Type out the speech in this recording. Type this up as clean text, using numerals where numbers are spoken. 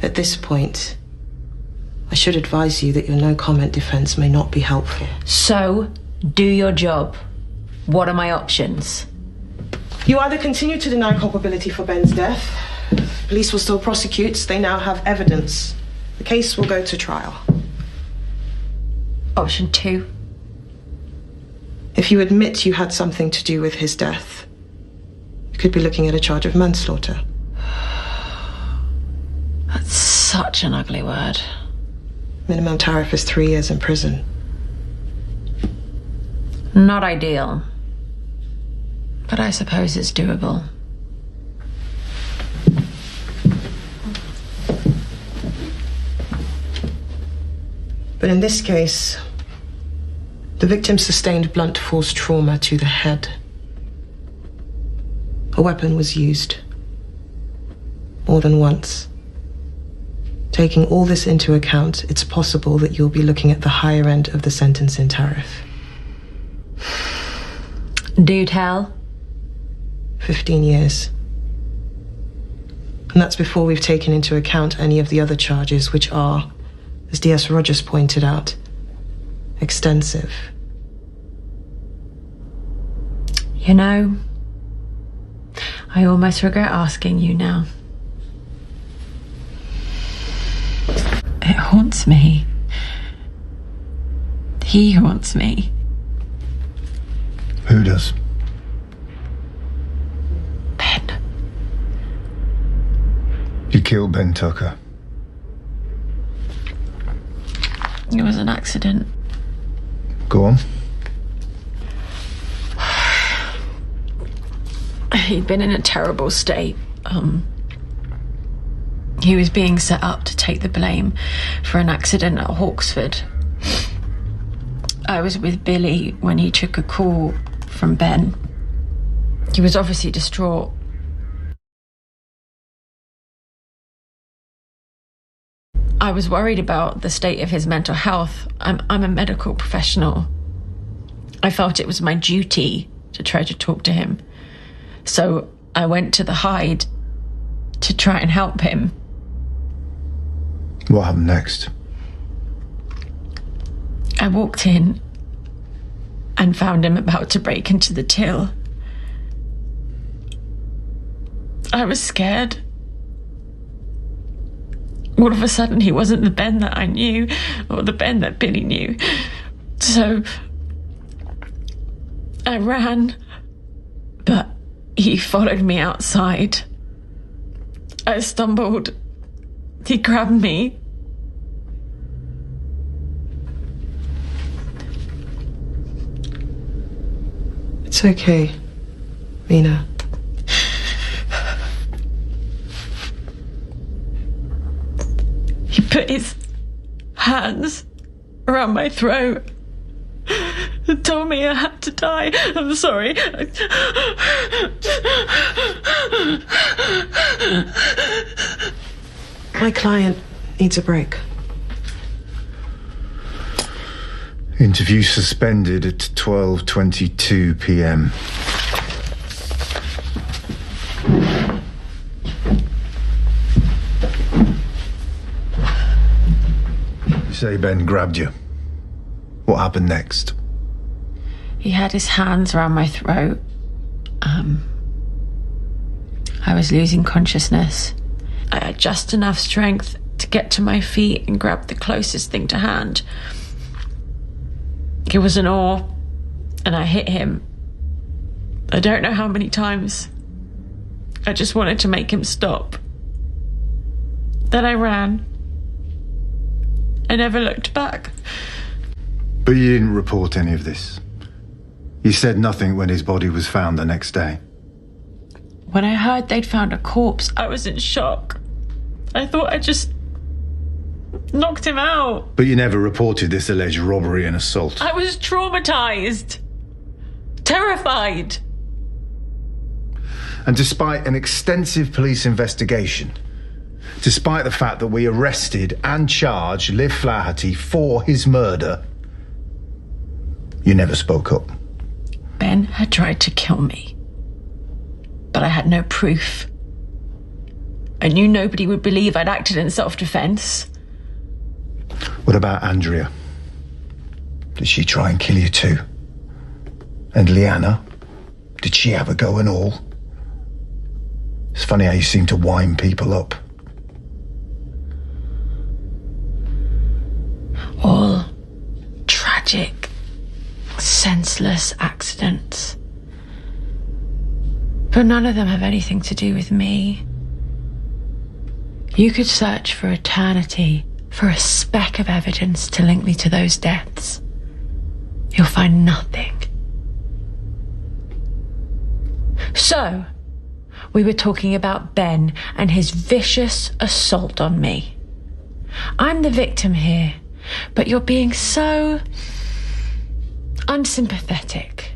At this point, I should advise you that your no-comment defense may not be helpful. So, do your job. What are my options? You either continue to deny culpability for Ben's death. Police will still prosecute. They now have evidence. The case will go to trial. Option 2. If you admit you had something to do with his death, you could be looking at a charge of manslaughter. That's such an ugly word. Minimum tariff is 3 years in prison. Not ideal. But I suppose it's doable. But in this case, the victim sustained blunt force trauma to the head. A weapon was used. More than once. Taking all this into account, it's possible that you'll be looking at the higher end of the sentence in tariff. Do tell. 15 years. And that's before we've taken into account any of the other charges, which are, as D.S. Rogers pointed out, extensive. You know, I almost regret asking you now. It haunts me. He haunts me. Who does? Ben. You killed Ben Tucker. It was an accident. Go on. He'd been in a terrible state. He was being set up to take the blame for an accident at Hawksford. I was with Billy when he took a call from Ben. He was obviously distraught. I was worried about the state of his mental health. I'm a medical professional. I felt it was my duty to try to talk to him. So I went to the Hyde to try and help him. What happened next? I walked in and found him about to break into the till. I was scared. All of a sudden, he wasn't the Ben that I knew, or the Ben that Billy knew. So I ran, but he followed me outside. I stumbled. He grabbed me. It's okay, Meena. He put his hands around my throat and told me I had to die. I'm sorry. My client needs a break. Interview suspended at 12:22 p.m. You say Ben grabbed you. What happened next? He had his hands around my throat. I was losing consciousness. I had just enough strength to get to my feet and grab the closest thing to hand. It was an oar, and I hit him. I don't know how many times. I just wanted to make him stop. Then I ran. I never looked back. But you didn't report any of this. You said nothing when his body was found the next day. When I heard they'd found a corpse, I was in shock. I thought I just knocked him out. But you never reported this alleged robbery and assault. I was traumatized. Terrified. And despite an extensive police investigation, despite the fact that we arrested and charged Liv Flaherty for his murder, you never spoke up. Ben had tried to kill me, but I had no proof. I knew nobody would believe I'd acted in self-defense. What about Andrea? Did she try and kill you too? And Leanna? Did she have a go and all? It's funny how you seem to wind people up. All tragic, senseless accidents. But none of them have anything to do with me. You could search for eternity for a speck of evidence to link me to those deaths. You'll find nothing. So, we were talking about Ben and his vicious assault on me. I'm the victim here, but you're being so unsympathetic.